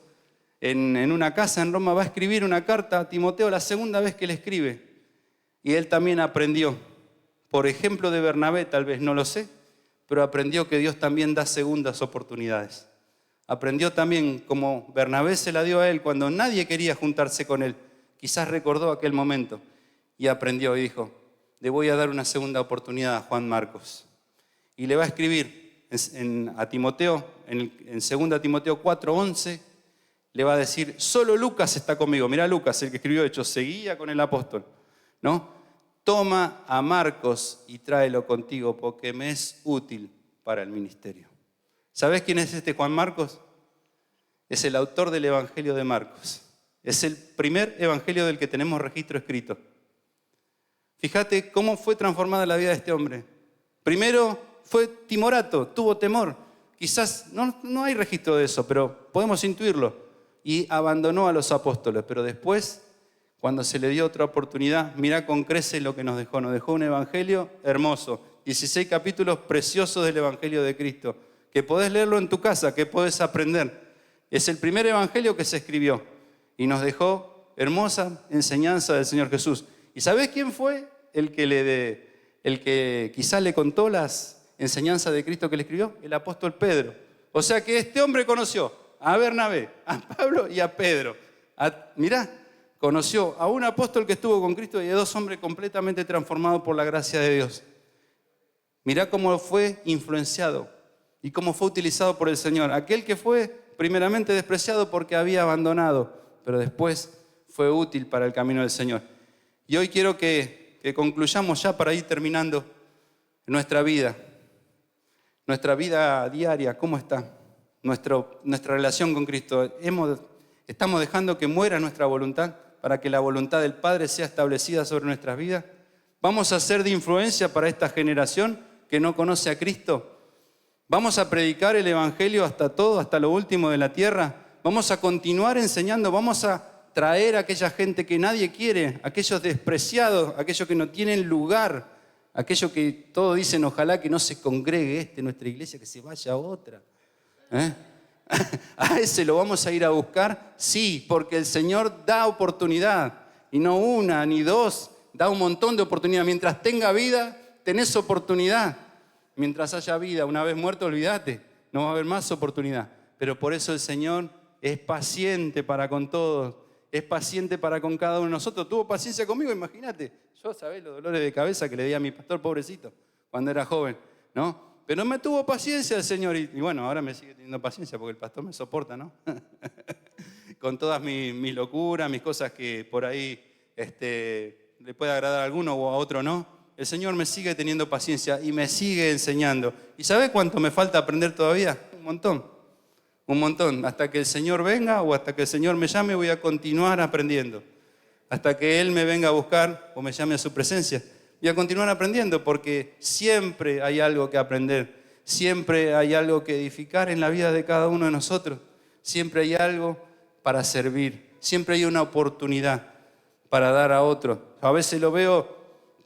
en una casa en Roma, va a escribir una carta a Timoteo, la segunda vez que le escribe. Y él también aprendió, por ejemplo de Bernabé, tal vez no lo sé, pero aprendió que Dios también da segundas oportunidades. Aprendió también como Bernabé se la dio a él cuando nadie quería juntarse con él. Quizás recordó aquel momento y aprendió y dijo, le voy a dar una segunda oportunidad a Juan Marcos. Y le va a escribir a Timoteo, en 2 Timoteo 4:11, le va a decir, solo Lucas está conmigo. Mirá Lucas, el que escribió Hechos, seguía con el apóstol, ¿no? Toma a Marcos y tráelo contigo porque me es útil para el ministerio. ¿Sabés quién es este Juan Marcos? Es el autor del Evangelio de Marcos. Es el primer evangelio del que tenemos registro escrito. Fíjate cómo fue transformada la vida de este hombre. Primero fue timorato, tuvo temor. Quizás no hay registro de eso, pero podemos intuirlo. Y abandonó a los apóstoles. Pero después, cuando se le dio otra oportunidad, mirá con crece lo que nos dejó. Nos dejó un evangelio hermoso. 16 capítulos preciosos del evangelio de Cristo. Que podés leerlo en tu casa, que podés aprender. Es el primer evangelio que se escribió. Y nos dejó hermosa enseñanza del Señor Jesús. ¿Y sabés quién fue el que quizás le contó las enseñanzas de Cristo que le escribió? El apóstol Pedro. O sea que este hombre conoció a Bernabé, a Pablo y a Pedro. Mirá, conoció a un apóstol que estuvo con Cristo y a dos hombres completamente transformados por la gracia de Dios. Mirá cómo fue influenciado y cómo fue utilizado por el Señor. Aquel que fue primeramente despreciado porque había abandonado, pero después fue útil para el camino del Señor. Y hoy quiero que concluyamos ya para ir terminando nuestra vida diaria, ¿cómo está? Nuestra relación con Cristo. ¿Estamos dejando que muera nuestra voluntad para que la voluntad del Padre sea establecida sobre nuestras vidas? ¿Vamos a ser de influencia para esta generación que no conoce a Cristo? ¿Vamos a predicar el Evangelio hasta lo último de la tierra? ¿Vamos a continuar enseñando? ¿Vamos a traer a aquella gente que nadie quiere, aquellos despreciados, aquellos que no tienen lugar, aquellos que todos dicen ojalá que no se congregue en nuestra iglesia, que se vaya a otra? ¿A ese lo vamos a ir a buscar? Sí, porque el Señor da oportunidad, y no una ni dos, da un montón de oportunidades. Mientras tenga vida, tenés oportunidad. Mientras haya vida, una vez muerto, olvídate, no va a haber más oportunidad. Pero por eso el Señor es paciente para con todos, es paciente para con cada uno de nosotros. Tuvo paciencia conmigo, imagínate. Yo, ¿sabés los dolores de cabeza que le di a mi pastor, pobrecito, cuando era joven, ¿no? Pero me tuvo paciencia el Señor y bueno, ahora me sigue teniendo paciencia porque el pastor me soporta, ¿no? Con todas mis locuras, mis cosas que por ahí le puede agradar a alguno o a otro no. El Señor me sigue teniendo paciencia y me sigue enseñando. ¿Y sabés cuánto me falta aprender todavía? Un montón. Hasta que el Señor venga o hasta que el Señor me llame voy a continuar aprendiendo. Hasta que Él me venga a buscar o me llame a su presencia. Voy a continuar aprendiendo porque siempre hay algo que aprender. Siempre hay algo que edificar en la vida de cada uno de nosotros. Siempre hay algo para servir. Siempre hay una oportunidad para dar a otro. A veces lo veo,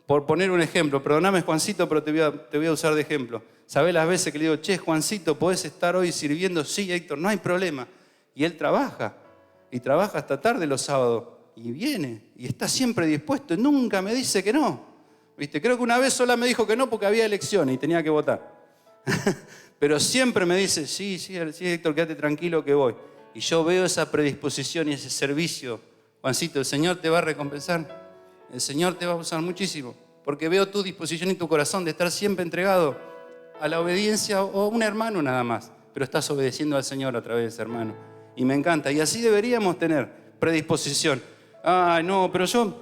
por poner un ejemplo, perdóname Juancito, pero te voy a usar de ejemplo. ¿Sabés las veces que le digo, che, Juancito, ¿podés estar hoy sirviendo? Sí, Héctor, no hay problema. Y él trabaja, y trabaja hasta tarde los sábados, y viene, y está siempre dispuesto, y nunca me dice que no. ¿Viste? Creo que una vez sola me dijo que no porque había elecciones y tenía que votar. Pero siempre me dice, sí, Héctor, quédate tranquilo que voy. Y yo veo esa predisposición y ese servicio. Juancito, el Señor te va a recompensar. El Señor te va a usar muchísimo, porque veo tu disposición y tu corazón de estar siempre entregado a la obediencia o un hermano nada más, pero estás obedeciendo al Señor a través de ese hermano. Y me encanta, y así deberíamos tener predisposición. Ay, no, pero yo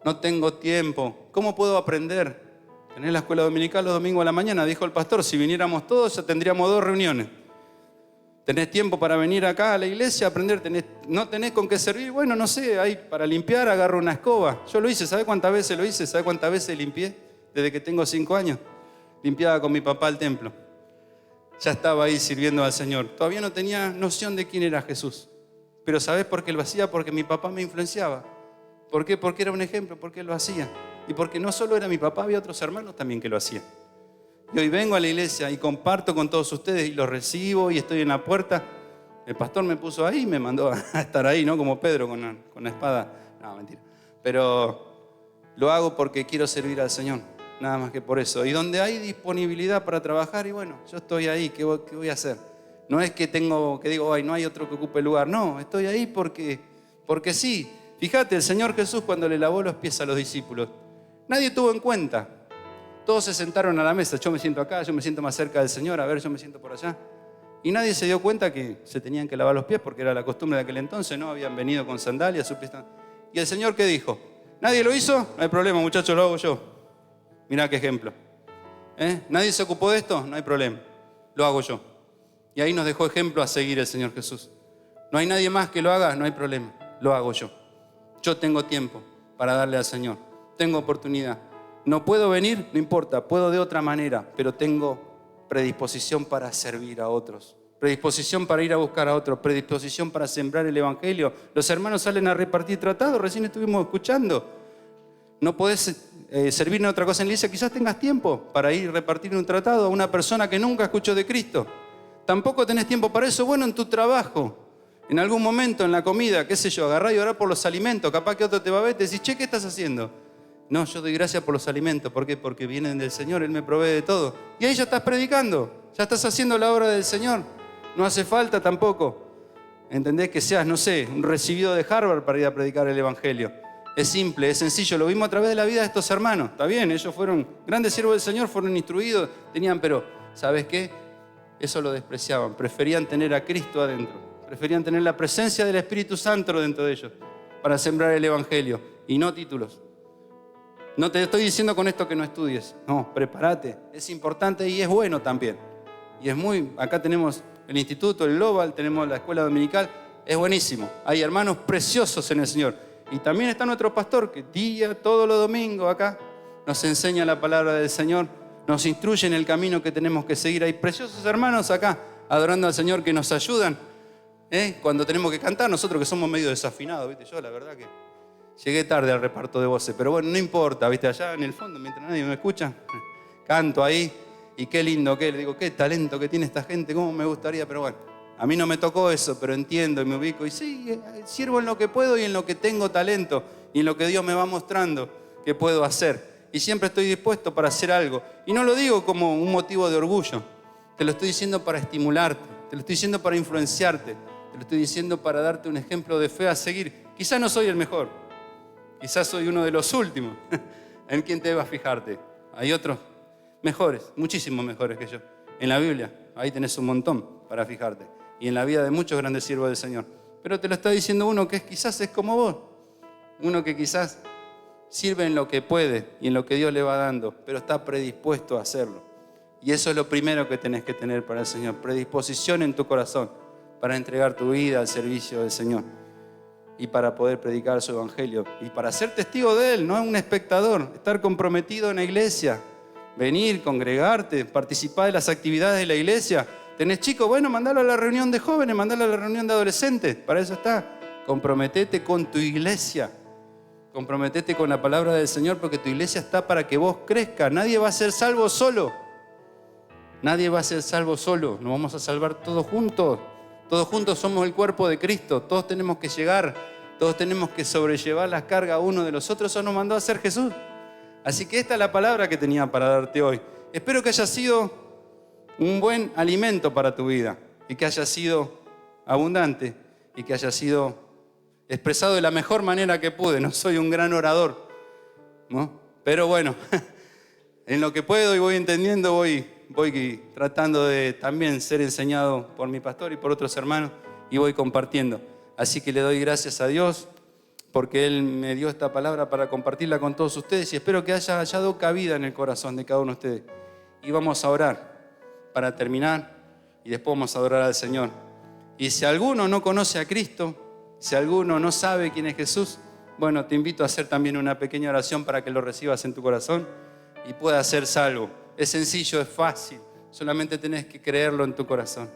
no tengo tiempo. ¿Cómo puedo aprender? Tenés la escuela dominical los domingos a la mañana, dijo el pastor, si viniéramos todos ya tendríamos 2 reuniones. ¿Tenés tiempo para venir acá a la iglesia a aprender? ¿No tenés con qué servir? Bueno, no sé, ahí para limpiar agarro una escoba. Yo lo hice, ¿sabe cuántas veces lo hice? ¿Sabe cuántas veces limpié? Desde que tengo 5 años. Limpiaba con mi papá el templo. Ya estaba ahí sirviendo al Señor. Todavía no tenía noción de quién era Jesús. Pero ¿sabés por qué lo hacía? Porque mi papá me influenciaba. ¿Por qué? Porque era un ejemplo, porque él lo hacía. Y porque no solo era mi papá, había otros hermanos también que lo hacían. Y hoy vengo a la iglesia y comparto con todos ustedes y los recibo y estoy en la puerta. El pastor me puso ahí y me mandó a estar ahí, ¿no? Como Pedro con la espada. No, mentira. Pero lo hago porque quiero servir al Señor. Nada más que por eso. Y donde hay disponibilidad para trabajar, y bueno, yo estoy ahí, ¿qué voy a hacer? No es que digo, ay, no hay otro que ocupe el lugar. No, estoy ahí porque sí. Fíjate, el Señor Jesús cuando le lavó los pies a los discípulos, nadie tuvo en cuenta. Todos se sentaron a la mesa. Yo me siento acá, yo me siento más cerca del Señor, a ver, yo me siento por allá. Y nadie se dio cuenta que se tenían que lavar los pies porque era la costumbre de aquel entonces, ¿no? Habían venido con sandalias, sus pies. Y el Señor, ¿qué dijo? ¿Nadie lo hizo? No hay problema, muchachos, lo hago yo. Mirá qué ejemplo. ¿Nadie se ocupó de esto? No hay problema, lo hago yo. Y ahí nos dejó ejemplo a seguir el Señor Jesús. No hay nadie más que lo haga, no hay problema, lo hago yo. Yo tengo tiempo para darle al Señor, tengo oportunidad. No puedo venir, no importa, puedo de otra manera, pero tengo predisposición para servir a otros, predisposición para ir a buscar a otros, predisposición para sembrar el Evangelio. Los hermanos salen a repartir tratados, recién estuvimos escuchando. No podés servir en otra cosa en la iglesia, quizás tengas tiempo para ir a repartir un tratado a una persona que nunca escuchó de Cristo. Tampoco tenés tiempo para eso. Bueno, en tu trabajo, en algún momento, en la comida, qué sé yo, agarrá y orá por los alimentos. Capaz que otro te va a ver y te decís, che, ¿qué estás haciendo? No, yo doy gracias por los alimentos. ¿Por qué? Porque vienen del Señor, Él me provee de todo. Y ahí ya estás predicando, ya estás haciendo la obra del Señor. No hace falta tampoco, ¿entendés? Que seas, no sé, un recibido de Harvard para ir a predicar el Evangelio. Es simple, es sencillo, lo vimos a través de la vida de estos hermanos. Está bien, ellos fueron grandes siervos del Señor, fueron instruidos, pero ¿sabes qué? Eso lo despreciaban, preferían tener a Cristo adentro, preferían tener la presencia del Espíritu Santo dentro de ellos para sembrar el Evangelio y no títulos. No te estoy diciendo con esto que no estudies, no, prepárate, es importante y es bueno también. Y es acá tenemos el instituto, el Global, tenemos la escuela dominical, es buenísimo. Hay hermanos preciosos en el Señor. Y también está nuestro pastor que todos los domingos acá nos enseña la palabra del Señor, nos instruye en el camino que tenemos que seguir. Hay preciosos hermanos acá adorando al Señor que nos ayudan cuando tenemos que cantar, nosotros que somos medio desafinados, ¿viste? Yo la verdad que llegué tarde al reparto de voces, pero bueno, no importa, ¿viste? Allá en el fondo, mientras nadie me escucha, canto ahí y qué lindo que digo, qué talento que tiene esta gente, cómo me gustaría, pero bueno. A mí no me tocó eso, pero entiendo y me ubico. Y sí, sirvo en lo que puedo y en lo que tengo talento y en lo que Dios me va mostrando que puedo hacer. Y siempre estoy dispuesto para hacer algo. Y no lo digo como un motivo de orgullo. Te lo estoy diciendo para estimularte. Te lo estoy diciendo para influenciarte. Te lo estoy diciendo para darte un ejemplo de fe a seguir. Quizás no soy el mejor. Quizás soy uno de los últimos en quien debas fijarte. Hay otros mejores, muchísimos mejores que yo. En la Biblia, ahí tenés un montón para fijarte. Y en la vida de muchos grandes siervos del Señor. Pero te lo está diciendo uno que quizás es como vos. Uno que quizás sirve en lo que puede y en lo que Dios le va dando, pero está predispuesto a hacerlo. Y eso es lo primero que tenés que tener para el Señor. Predisposición en tu corazón para entregar tu vida al servicio del Señor. Y para poder predicar su evangelio. Y para ser testigo de Él, no un espectador. Estar comprometido en la iglesia. Venir, congregarte, participar de las actividades de la iglesia. ¿Tenés chicos? Bueno, mandalo a la reunión de jóvenes, mandalo a la reunión de adolescentes. Para eso está. Comprometete con tu iglesia. Comprometete con la palabra del Señor porque tu iglesia está para que vos crezcas. Nadie va a ser salvo solo. Nadie va a ser salvo solo. Nos vamos a salvar todos juntos. Todos juntos somos el cuerpo de Cristo. Todos tenemos que llegar. Todos tenemos que sobrellevar las cargas uno de los otros. Eso nos mandó a hacer Jesús. Así que esta es la palabra que tenía para darte hoy. Espero que haya sido un buen alimento para tu vida y que haya sido abundante y que haya sido expresado de la mejor manera que pude. No soy un gran orador, ¿no? Pero bueno, en lo que puedo y voy entendiendo, voy tratando de también ser enseñado por mi pastor y por otros hermanos y voy compartiendo. Así que le doy gracias a Dios porque Él me dio esta palabra para compartirla con todos ustedes y espero que haya hallado cabida en el corazón de cada uno de ustedes. Y vamos a orar para terminar y después vamos a adorar al Señor. Y si alguno no conoce a Cristo, si alguno no sabe quién es Jesús, bueno, te invito a hacer también una pequeña oración para que lo recibas en tu corazón y puedas ser salvo. Es sencillo, es fácil, solamente tenés que creerlo en tu corazón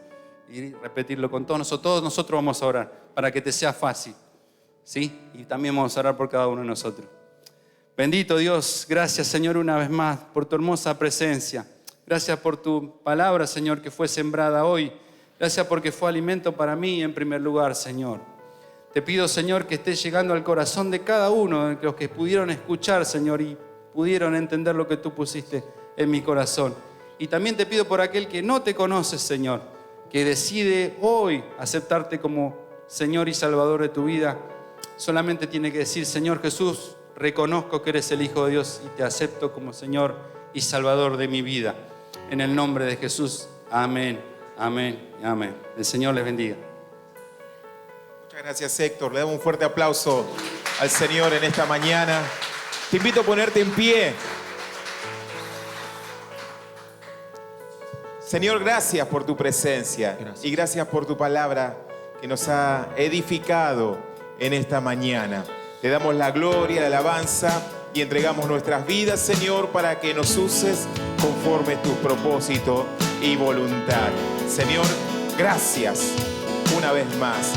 y repetirlo con todos nosotros. Todos nosotros vamos a orar para que te sea fácil, ¿sí? Y también vamos a orar por cada uno de nosotros. Bendito Dios, gracias Señor una vez más por tu hermosa presencia. Gracias por tu palabra, Señor, que fue sembrada hoy. Gracias porque fue alimento para mí en primer lugar, Señor. Te pido, Señor, que estés llegando al corazón de cada uno de los que pudieron escuchar, Señor, y pudieron entender lo que tú pusiste en mi corazón. Y también te pido por aquel que no te conoce, Señor, que decide hoy aceptarte como Señor y Salvador de tu vida. Solamente tiene que decir, Señor Jesús, reconozco que eres el Hijo de Dios y te acepto como Señor y Salvador de mi vida. En el nombre de Jesús, amén Amén, amén. El Señor les bendiga. Muchas gracias, Héctor. Le damos un fuerte aplauso al Señor en esta mañana. Te invito a ponerte en pie. Señor, gracias por tu presencia. Y gracias por tu palabra que nos ha edificado en esta mañana. Te damos la gloria, la alabanza y entregamos nuestras vidas, Señor, para que nos uses conforme tus propósitos y voluntad. Señor, gracias una vez más.